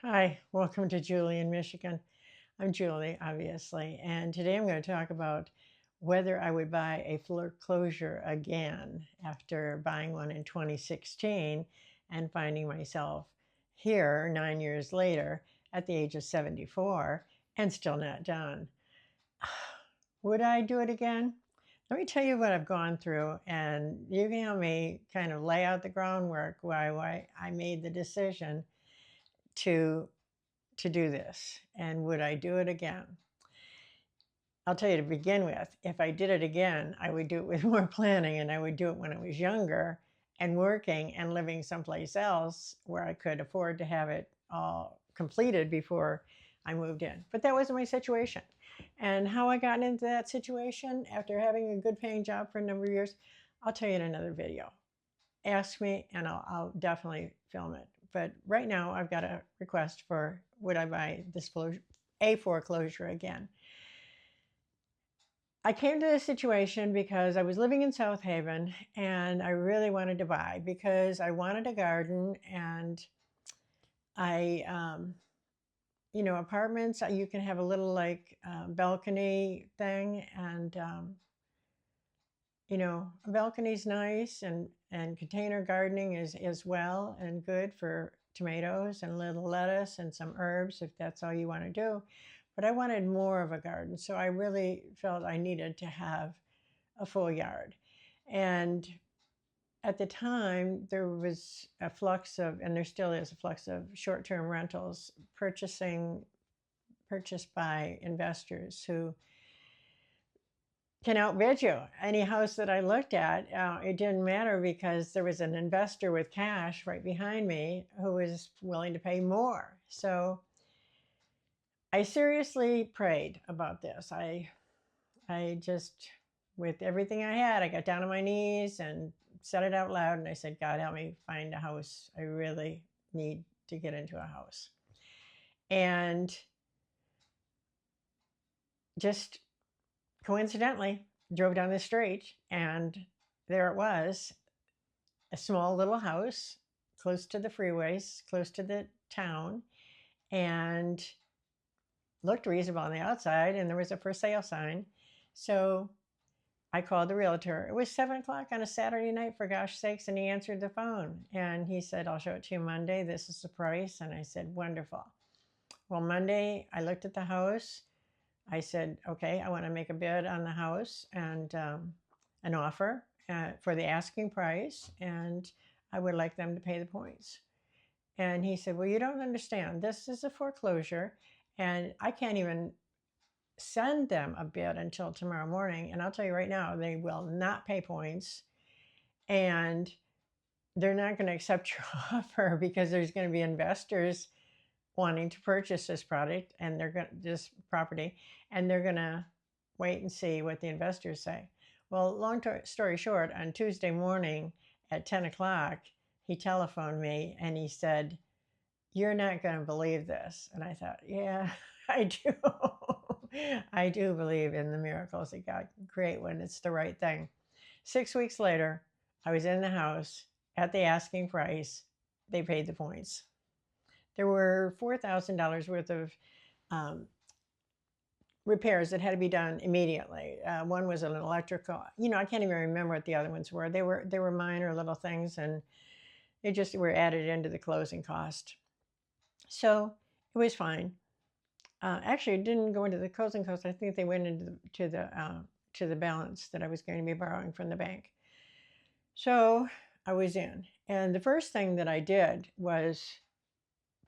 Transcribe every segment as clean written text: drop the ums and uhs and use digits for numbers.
Hi, welcome to Julie in Michigan. I'm Julie, obviously, and today I'm going to talk about whether I would buy a foreclosure again after buying one in 2016 and finding myself here 9 years later at the age of 74 and still not done. Would I do it again? Let me tell you what I've gone through, and you can help me kind of lay out the groundwork why I made the decision to do this, and would I do it again? I'll tell you to begin with, if I did it again, I would do it with more planning, and I would do it when I was younger and working and living someplace else where I could afford to have it all completed before I moved in. But that wasn't my situation. And how I got into that situation after having a good paying job for a number of years, I'll tell you in another video. Ask me and I'll definitely film it. But right now I've got a request for would I buy a foreclosure again. I came to this situation because I was living in South Haven and I really wanted to buy because I wanted a garden and apartments, you can have a little like balcony thing and a balcony's nice and container gardening is as well and good for tomatoes and a little lettuce and some herbs if that's all you want to do. But I wanted more of a garden, so I really felt I needed to have a full yard. And at the time, there was a flux of, and there still is a flux of short-term rentals purchased by investors who can outbid you. Any house that I looked at, it didn't matter because there was an investor with cash right behind me who was willing to pay more. So I seriously prayed about this. I just, with everything I had, I got down on my knees and said it out loud. And I said, God, help me find a house. I really need to get into a house. And just coincidentally, drove down the street and there it was, a small little house close to the freeways, close to the town, and looked reasonable on the outside, and there was a for sale sign. So I called the realtor. It was 7 o'clock on a Saturday night, for gosh sakes, and he answered the phone. And he said, I'll show it to you Monday. This is the price. And I said, wonderful. Well, Monday, I looked at the house. I said, okay, I want to make a bid on the house and an offer for the asking price, and I would like them to pay the points. And he said, well, you don't understand. This is a foreclosure, and I can't even send them a bid until tomorrow morning. And I'll tell you right now, they will not pay points, and they're not going to accept your offer because there's going to be investors wanting to purchase this product and this property, and they're going to wait and see what the investors say. Well, long story short, on Tuesday morning at 10 o'clock, he telephoned me and he said, you're not going to believe this. And I thought, yeah, I do. I do believe in the miracles that God can create when it's the right thing. 6 weeks later, I was in the house at the asking price. They paid the points. There were $4,000 worth of repairs that had to be done immediately. One was an electrical, I can't even remember what the other ones were. They were minor little things, and they just were added into the closing cost. So it was fine. Actually, it didn't go into the closing cost. I think they went into the balance that I was going to be borrowing from the bank. So I was in, and the first thing that I did was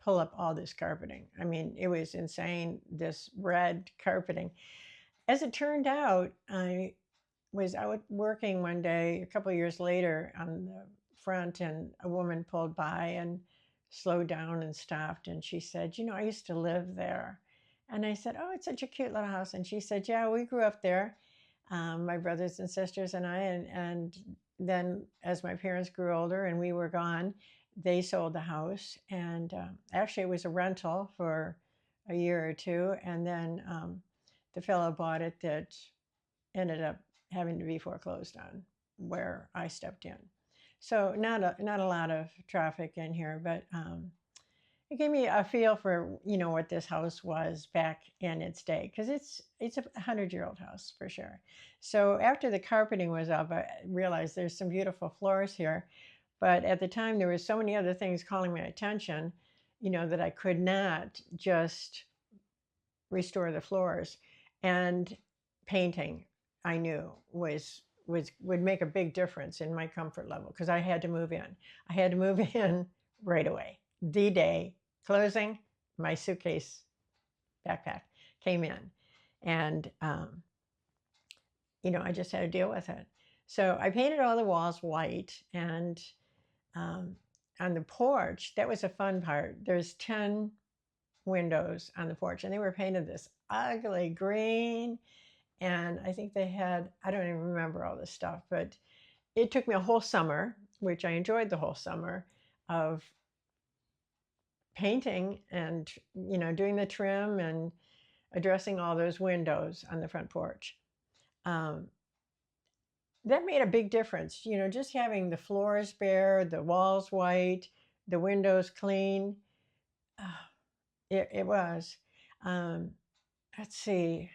pull up all this carpeting. I mean, it was insane, this red carpeting. As it turned out, I was out working one day, a couple of years later, on the front, and a woman pulled by and slowed down and stopped. And she said, I used to live there. And I said, oh, it's such a cute little house. And she said, yeah, we grew up there, my brothers and sisters and I. And then as my parents grew older and we were gone, they sold the house. And actually, it was a rental for a year or two. And then the fellow bought it that ended up having to be foreclosed on, where I stepped in. So not a lot of traffic in here, but it gave me a feel for, what this house was back in its day, because it's a 100-year-old house for sure. So after the carpeting was up, I realized there's some beautiful floors here, but at the time there was so many other things calling my attention, that I could not just restore the floors. And painting, I knew would make a big difference in my comfort level, because I had to move in. I had to move in right away. The day closing, my suitcase backpack came in, and I just had to deal with it. So I painted all the walls white, and um, on the porch, that was a fun part. There's 10 windows on the porch, and they were painted this ugly green. And I think they had, I don't even remember all this stuff, but it took me a whole summer, which I enjoyed the whole summer, of painting and, doing the trim and addressing all those windows on the front porch. That made a big difference, just having the floors bare, the walls white, the windows clean. It was. Let's see.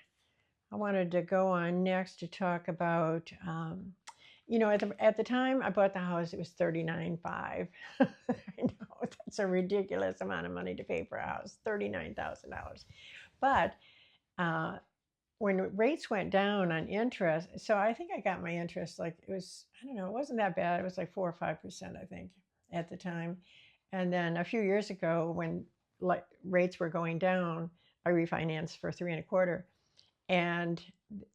I wanted to go on next to talk about, at the time I bought the house, it was $39,500. I know that's a ridiculous amount of money to pay for a house, $39,000. But when rates went down on interest, so I think I got my interest, like, it was, I don't know, it wasn't that bad. It was like 4 or 5%, I think, at the time. And then a few years ago, when rates were going down, I refinanced for 3.25%, and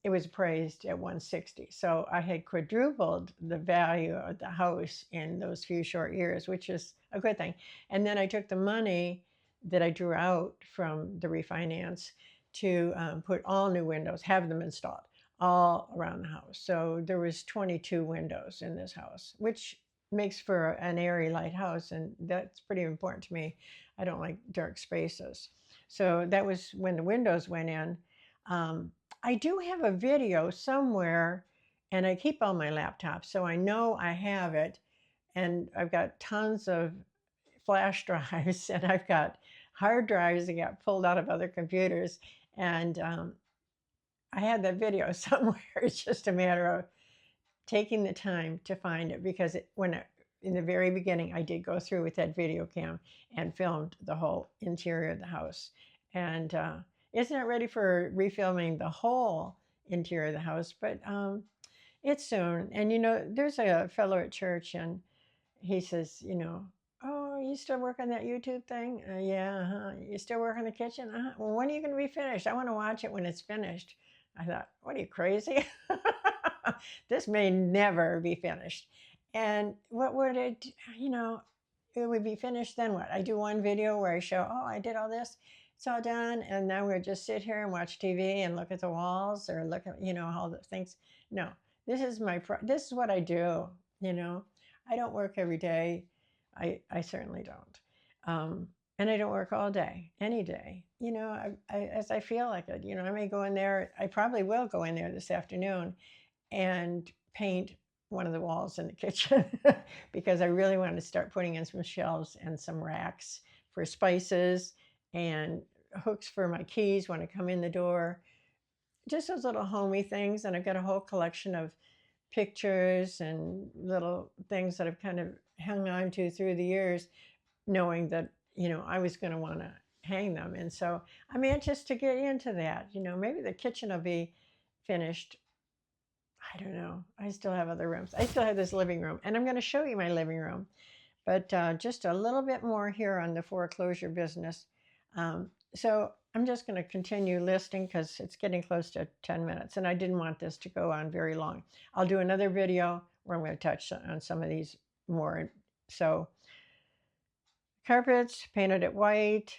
it was appraised at 160. So I had quadrupled the value of the house in those few short years, which is a good thing. And then I took the money that I drew out from the refinance to put all new windows, have them installed all around the house. So there was 22 windows in this house, which makes for an airy, light house, and that's pretty important to me. I don't like dark spaces. So that was when the windows went in. I do have a video somewhere, and I keep on my laptop, so I know I have it. And I've got tons of flash drives, and I've got hard drives that got pulled out of other computers. And I had that video somewhere. It's just a matter of taking the time to find it, because in the very beginning, I did go through with that video cam and filmed the whole interior of the house. And it's not ready for refilming the whole interior of the house, but it's soon. And, there's a fellow at church, and he says, oh, you still work on that YouTube thing? Yeah. You still work on the kitchen? Well, when are you going to be finished? I want to watch it when it's finished. I thought, what are you, crazy? This may never be finished. And what would it, it would be finished, then what? I do one video where I show, oh, I did all this, it's all done, and now we'll just sit here and watch TV and look at the walls, or look at, all the things. No, this is this is what I do. I don't work every day. I certainly don't. And I don't work all day, any day. As I feel like it. I may go in there. I probably will go in there this afternoon and paint one of the walls in the kitchen because I really want to start putting in some shelves and some racks for spices and hooks for my keys when I come in the door. Just those little homey things. And I've got a whole collection of pictures and little things that I've kind of hung on to through the years, knowing that, I was going to want to hang them. And so I'm anxious to get into that. Maybe the kitchen will be finished. I don't know. I still have other rooms. I still have this living room, and I'm going to show you my living room. But just a little bit more here on the foreclosure business. So I'm just going to continue listing because it's getting close to 10 minutes, and I didn't want this to go on very long. I'll do another video where I'm going to touch on some of these more. So carpets, painted it white.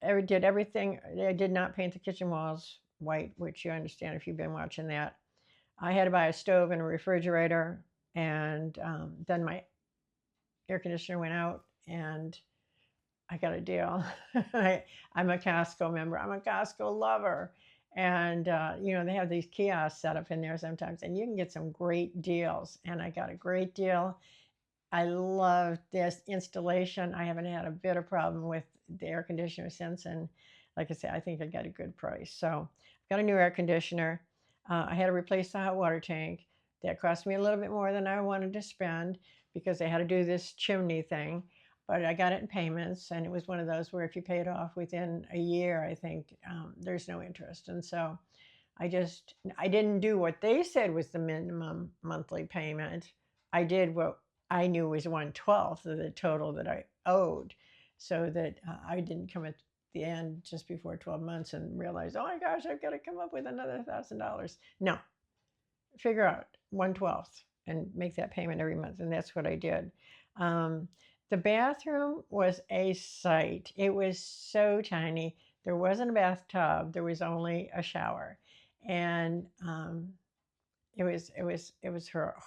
I did everything. I did not paint the kitchen walls white, which you understand if you've been watching that. I had to buy a stove and a refrigerator, and then my air conditioner went out, and I got a deal. I'm a Costco member. I'm a Costco lover. And, they have these kiosks set up in there sometimes, and you can get some great deals. And I got a great deal. I love this installation. I haven't had a bit of problem with the air conditioner since. And like I said, I think I got a good price. So I've got a new air conditioner. I had to replace the hot water tank. That cost me a little bit more than I wanted to spend because I had to do this chimney thing. But I got it in payments, and it was one of those where if you pay it off within a year, I think there's no interest. And so I didn't do what they said was the minimum monthly payment. I did what I knew was 1/12 of the total that I owed, so that I didn't come at the end just before 12 months and realize, oh my gosh, I've got to come up with another $1,000. No, figure out 1/12 and make that payment every month, and that's what I did. Um, the bathroom was a sight. It was so tiny. There wasn't a bathtub. There was only a shower, and it was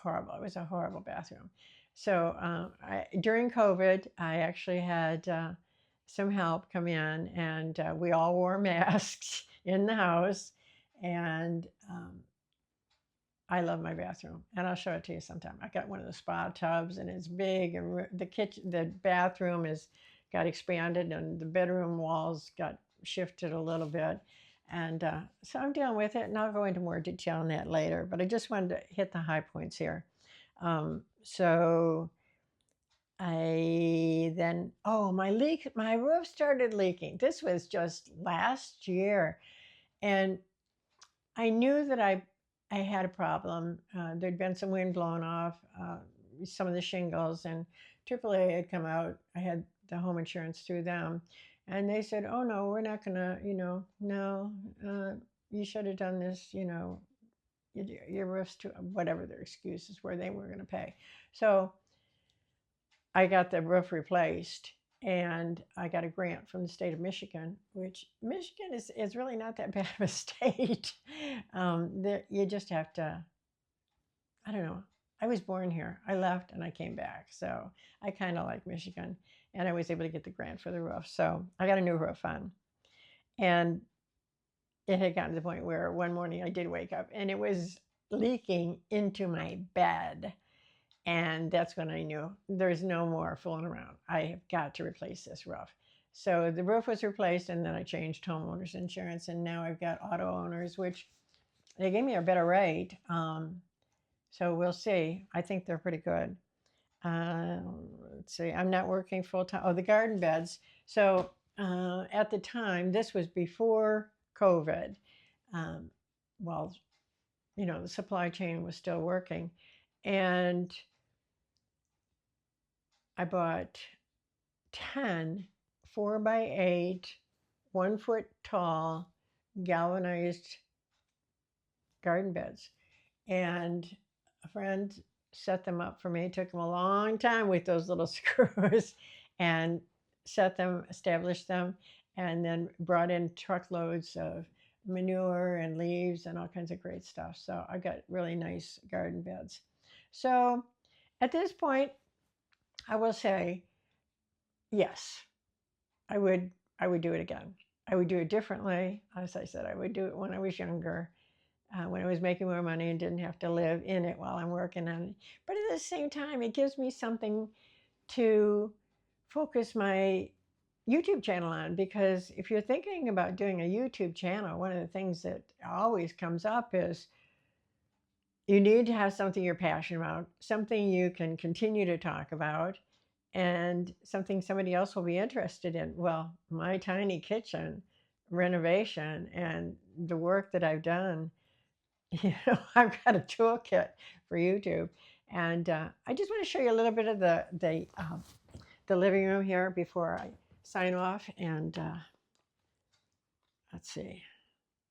horrible. It was a horrible bathroom. So during COVID, I actually had some help come in, and we all wore masks in the house. And I love my bathroom, and I'll show it to you sometime. I got one of the spa tubs, and it's big, and the bathroom is got expanded, and the bedroom walls got shifted a little bit, and so I'm dealing with it, and I'll go into more detail on that later. But I just wanted to hit the high points here. So I then my roof started leaking. This was just last year, and I knew that I had a problem. There'd been some wind blown off some of the shingles, and AAA had come out. I had the home insurance through them, and they said, "Oh no, we're not gonna, no, you should have done this, your roof's too," whatever their excuses were, they were going to pay. So I got the roof replaced, and I got a grant from the state of Michigan, which Michigan is really not that bad of a state. You just have to, I don't know. I was born here. I left and I came back. So I kind of like Michigan, and I was able to get the grant for the roof. So I got a new roof on. And it had gotten to the point where one morning I did wake up and it was leaking into my bed. And that's when I knew there's no more fooling around. I have got to replace this roof. So the roof was replaced, and then I changed homeowners insurance, and now I've got auto owners, which they gave me a better rate. So we'll see. I think they're pretty good. Let's see. I'm not working full time. Oh, the garden beds. So at the time, this was before COVID. Well, the supply chain was still working, and I bought 10 4x8, 1 foot tall galvanized garden beds. And a friend set them up for me. It took them a long time with those little screws, and set them, established them, and then brought in truckloads of manure and leaves and all kinds of great stuff. So I got really nice garden beds. So at this point, I will say, yes, I would do it again. I would do it differently. As I said, I would do it when I was younger, when I was making more money and didn't have to live in it while I'm working on it. But at the same time, it gives me something to focus my YouTube channel on, because if you're thinking about doing a YouTube channel, one of the things that always comes up is you need to have something you're passionate about, something you can continue to talk about, and something somebody else will be interested in. Well, my tiny kitchen renovation and the work that I've done, I've got a toolkit for YouTube. And I just want to show you a little bit of the living room here before I sign off. And let's see.